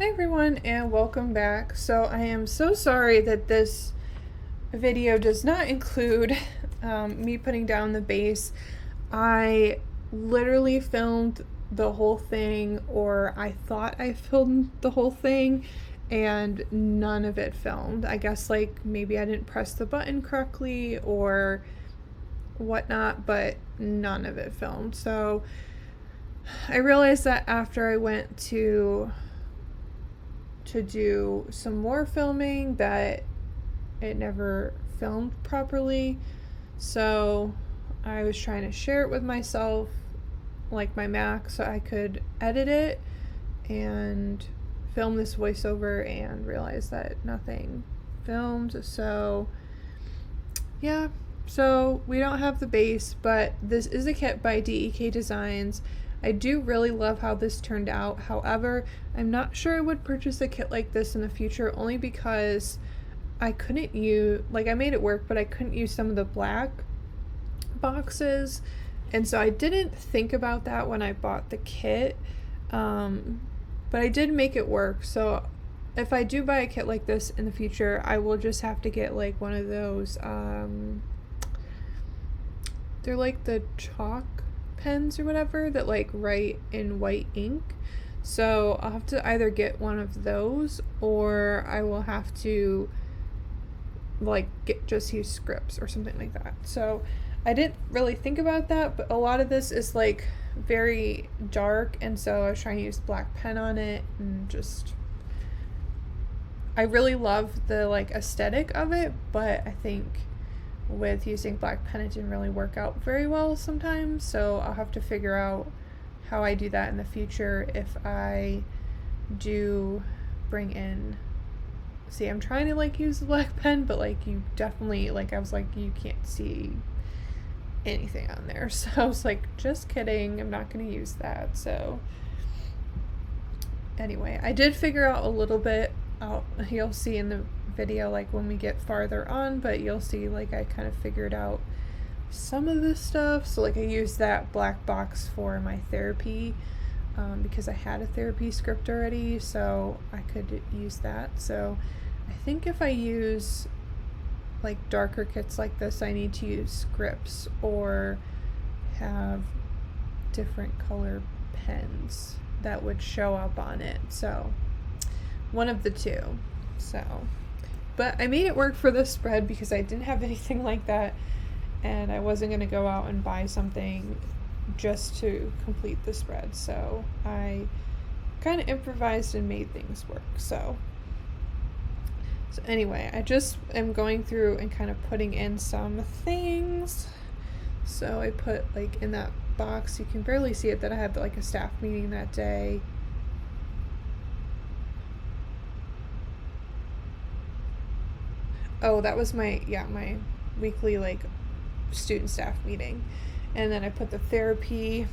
Hi everyone and welcome back. So I am so sorry that this video does not include me putting down the base. I literally filmed the whole thing, or I thought I filmed the whole thing, and none of it filmed. I guess like maybe I didn't press the button correctly or whatnot, but none of it filmed. So I realized that after I went to do some more filming that it never filmed properly. So I was trying to share it with myself, like my Mac, so I could edit it and film this voiceover, and realize that nothing filmed. So yeah, so we don't have the base, but this is a kit by DEK Designs. I do really love how this turned out. However, I'm not sure I would purchase a kit like this in the future, only because I couldn't use, like, I made it work, but I couldn't use some of the black boxes. And so I didn't think about that when I bought the kit. But I did make it work. So if I do buy a kit like this in the future, I will just have to get like one of those, they're like the chalk pens or whatever that like write in white ink. So I'll have to either get one of those, or I will have to like just use scripts or something like that. So I didn't really think about that, but a lot of this is like very dark, and so I was trying to use black pen on it, and just I really love the like aesthetic of it, but I think with using black pen it didn't really work out very well sometimes. So I'll have to figure out how I do that in the future if I do bring in, see, I'm trying to like use the black pen, but like you definitely, like I was like, you can't see anything on there. So I was like, just kidding, I'm not going to use that. So anyway, I did figure out a little bit out, you'll see in the video like when we get farther on, but you'll see like I kind of figured out some of this stuff. So like I used that black box for my therapy because I had a therapy script already, so I could use that. So I think if I use like darker kits like this, I need to use scripts or have different color pens that would show up on it. So one of the two. So but I made it work for this spread because I didn't have anything like that, and I wasn't going to go out and buy something just to complete the spread. So I kind of improvised and made things work. So anyway, I just am going through and kind of putting in some things. So I put like in that box, you can barely see it, that I had like a staff meeting that day. Oh, that was my weekly like student staff meeting. And then I put the therapy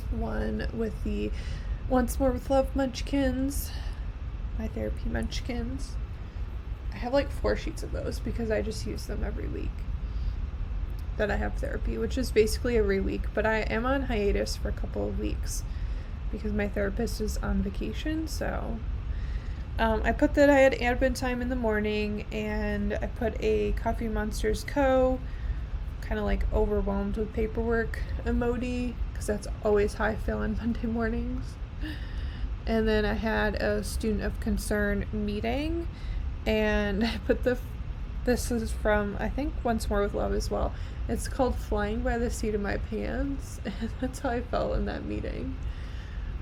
one with the Once More with Love munchkins, my therapy munchkins. I have like 4 sheets of those because I just use them every week that I have therapy, which is basically every week, but I am on hiatus for a couple of weeks because my therapist is on vacation. So I put that I had admin time in the morning, and I put a Coffee Monsterz Co. kind of like overwhelmed with paperwork emoji, because that's always how I feel on Monday mornings. And then I had a student of concern meeting, and I put this is from, I think, Once More with Love as well. It's called Flying by the Seat of My Pants, and that's how I felt in that meeting.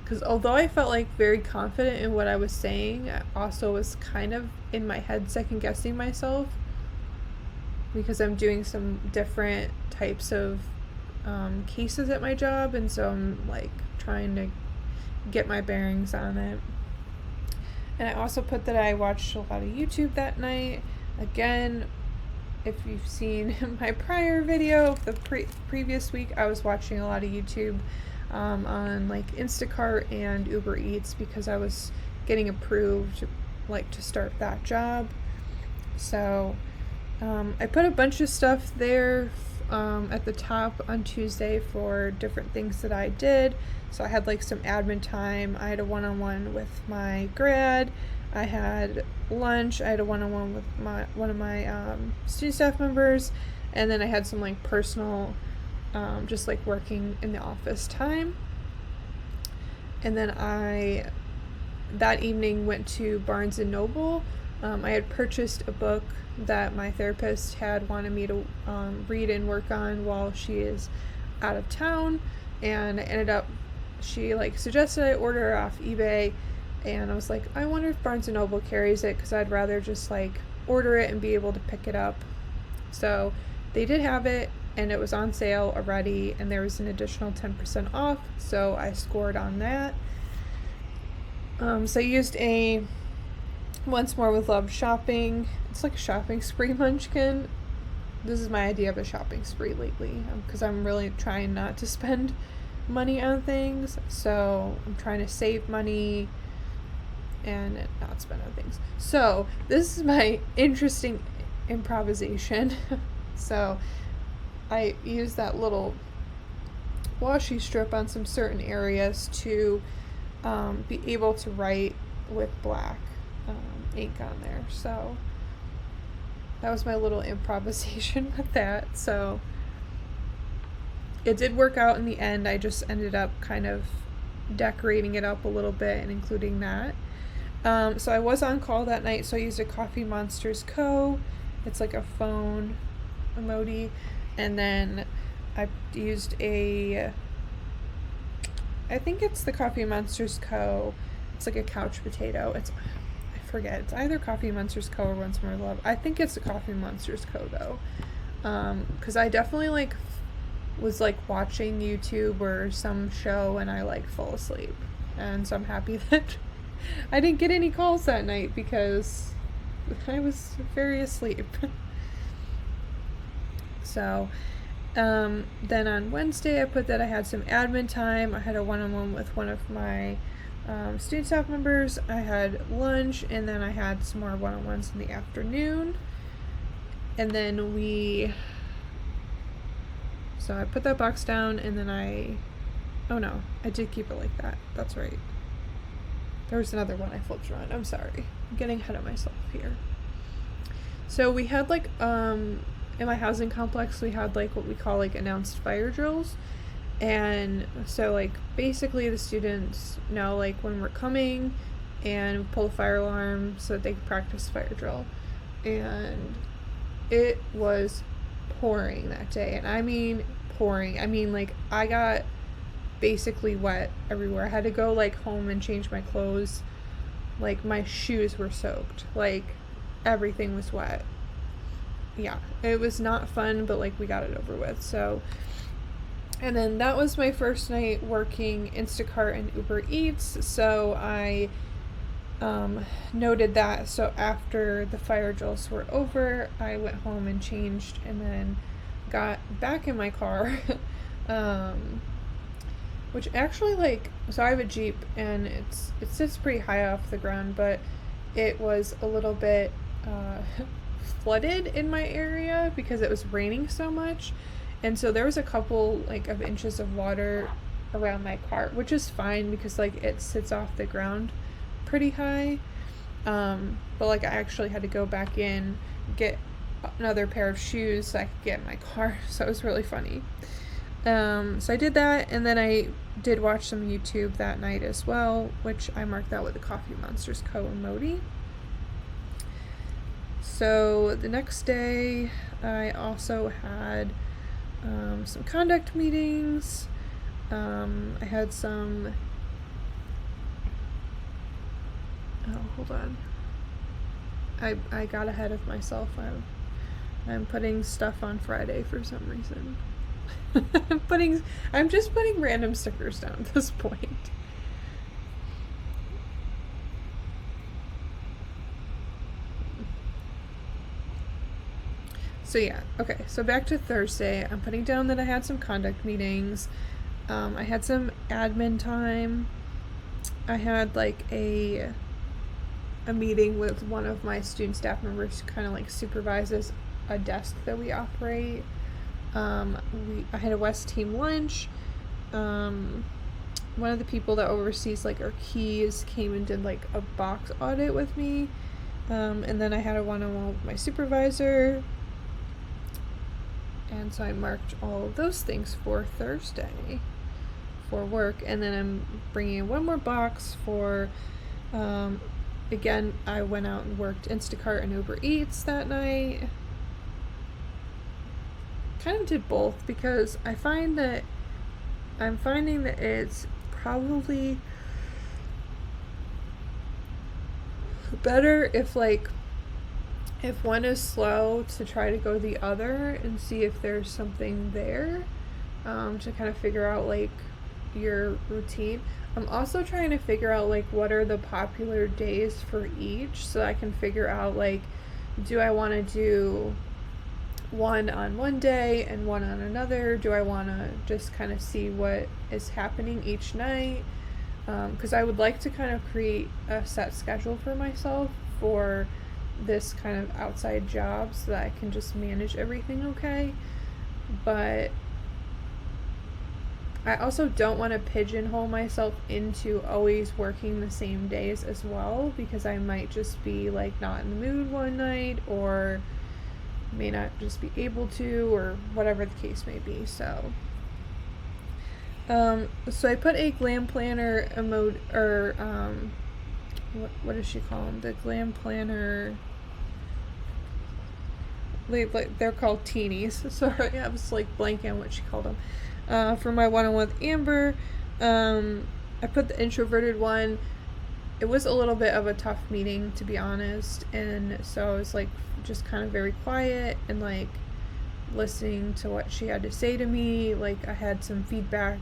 Because although I felt like very confident in what I was saying, I also was kind of in my head second guessing myself, because I'm doing some different types of cases at my job, and so I'm like trying to get my bearings on it. And I also put that I watched a lot of YouTube that night. Again, if you've seen my prior video of the previous week, I was watching a lot of YouTube on like Instacart and Uber Eats, because I was getting approved like to start that job. So I put a bunch of stuff there at the top on Tuesday for different things that I did. So I had like some admin time. I had a one-on-one with my grad. I had lunch. I had a one-on-one with one of my student staff members, and then I had some like personal, just like working in the office time. And then I that evening went to Barnes and Noble. I had purchased a book that my therapist had wanted me to read and work on while she is out of town, and I ended up, she like suggested I order off eBay, and I was like, I wonder if Barnes and Noble carries it, because I'd rather just like order it and be able to pick it up. So they did have it, and it was on sale already, and there was an additional 10% off, so I scored on that. So I used a Once More with Love shopping. It's like a shopping spree munchkin. This is my idea of a shopping spree lately, because I'm really trying not to spend money on things. So I'm trying to save money and not spend on things. So this is my interesting improvisation. So I used that little washi strip on some certain areas to be able to write with black ink on there. So that was my little improvisation with that. So it did work out in the end. I just ended up kind of decorating it up a little bit and including that. So I was on call that night, so I used a Coffee Monsterz Co. It's like a phone emoji. And then I used I think it's the Coffee Monsterz Co. It's like a couch potato. I forget. It's either Coffee Monsterz Co. or Once More Love. I think it's the Coffee Monsterz Co. though. Because I definitely like was like watching YouTube or some show and I like fall asleep. And so I'm happy that I didn't get any calls that night because I was very asleep. So then on Wednesday I put that I had some admin time. I had a one-on-one with one of my student staff members. I had lunch, and then I had some more one-on-ones in the afternoon. And then so I put that box down, and then I did keep it like that. That's right. There was another one I flipped around. I'm sorry. I'm getting ahead of myself here. So we had like in my housing complex, we had like what we call like announced fire drills. And so like basically the students know like when we're coming and pull a fire alarm so that they can practice fire drill. And it was pouring that day. And I mean pouring. I mean like I got basically wet everywhere. I had to go like home and change my clothes. Like my shoes were soaked. Like everything was wet. Yeah, it was not fun, but like we got it over with. So, and then that was my first night working Instacart and Uber Eats. So I noted that. So after the fire drills were over, I went home and changed, and then got back in my car. Which actually like, so I have a Jeep and it sits pretty high off the ground, but it was a little bit flooded in my area because it was raining so much, and so there was a couple like of inches of water around my car, which is fine because like it sits off the ground pretty high, but like I actually had to go back in, get another pair of shoes so I could get in my car, so it was really funny. So I did that, and then I did watch some YouTube that night as well, which I marked out with the Coffee Monsterz Co. emoji. So the next day, I also had some conduct meetings. I had some... Oh, hold on. I got ahead of myself. I'm putting stuff on Friday for some reason. I'm just putting random stickers down at this point. So yeah, okay, so back to Thursday. I'm putting down that I had some conduct meetings. I had some admin time. I had like a meeting with one of my student staff members who kind of like supervises a desk that we operate. I had a West team lunch. One of the people that oversees like our keys came and did like a box audit with me. And then I had a one-on-one with my supervisor. And so I marked all of those things for Thursday for work. And then I'm bringing in one more box for, again, I went out and worked Instacart and Uber Eats that night. Kind of did both because I'm finding that it's probably better if one is slow to try to go the other and see if there's something there, to kind of figure out like your routine. I'm also trying to figure out like what are the popular days for each, so I can figure out like, do I want to do one on one day and one on another? Do I want to just kind of see what is happening each night? Because I would like to kind of create a set schedule for myself for this kind of outside job so that I can just manage everything okay. But I also don't want to pigeonhole myself into always working the same days as well, because I might just be like not in the mood one night, or may not just be able to, or whatever the case may be. So I put a Glam planner what does she call them? The Glam planner, they're called teenies. Sorry, I was like blanking on what she called them. For my one-on-one with Amber, I put the introverted one. It was a little bit of a tough meeting, to be honest, and so I was like just kind of very quiet and like listening to what she had to say to me. Like I had some feedback,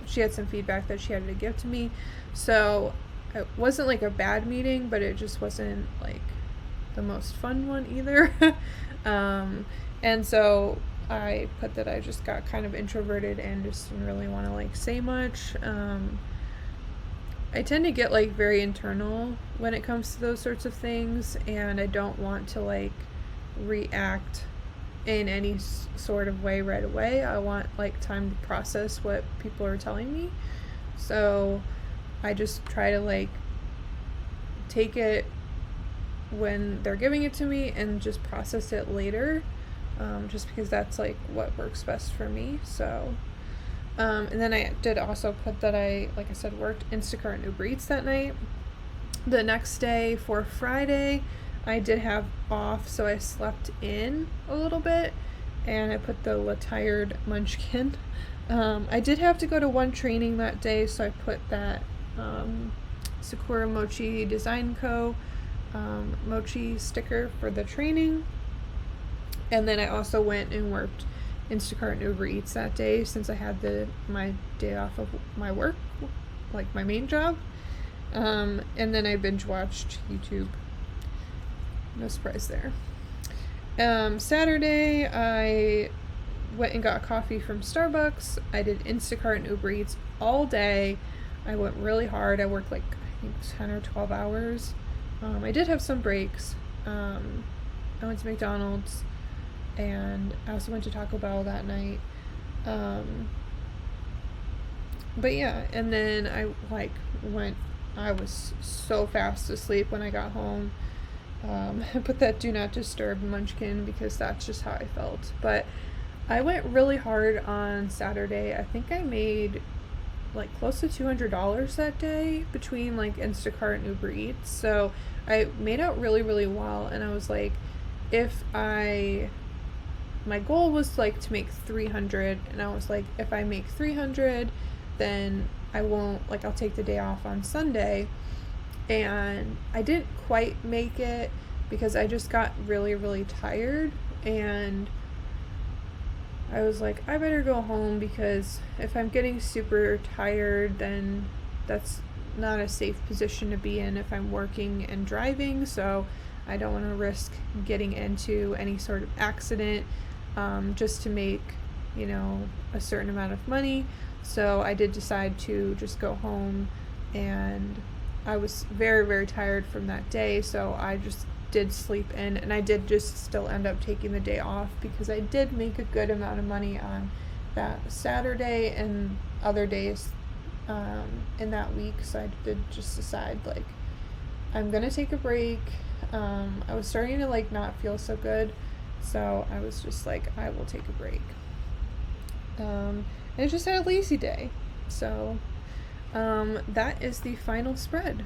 she had some feedback that she had to give to me, so it wasn't like a bad meeting, but it just wasn't like the most fun one either. And so I put that I just got kind of introverted and just didn't really want to like say much. I tend to get like very internal when it comes to those sorts of things, and I don't want to like react in any sort of way right away. I want like time to process what people are telling me. So I just try to like take it when they're giving it to me and just process it later, just because that's like what works best for me. So and then I did also put that I, like I said, worked Instacart and Uber Eats that night. The next day, for Friday, I did have off, so I slept in a little bit, and I put the tired munchkin. I did have to go to one training that day, so I put that Sakura Mochi Design Co. Mochi sticker for the training. And then I also went and worked Instacart and Uber Eats that day, since I had my day off of my work, like my main job. And then I binge watched YouTube. No surprise there. Saturday I went and got coffee from Starbucks. I did Instacart and Uber Eats all day. I went really hard. I worked like I think 10 or 12 hours. I did have some breaks. I went to McDonald's, and I also went to Taco Bell that night. But yeah, and then I was so fast asleep when I got home. I put that do not disturb munchkin because that's just how I felt. But I went really hard on Saturday. I think I made like close to $200 that day between like Instacart and Uber Eats. So I made out really, really well, and I was like, my goal was like to make 300, and I was like, if I make 300, then I'll take the day off on Sunday. And I didn't quite make it because I just got really, really tired, and I was like, I better go home, because if I'm getting super tired, then that's not a safe position to be in if I'm working and driving. So I don't want to risk getting into any sort of accident just to make, a certain amount of money. So I did decide to just go home, and I was very, very tired from that day, so I just did sleep in, and I did just still end up taking the day off because I did make a good amount of money on that Saturday and other days in that week. So I did just decide, like, I'm gonna take a break. I was starting to, like, not feel so good, so I was just like, I will take a break. And I just had a lazy day. So that is the final spread.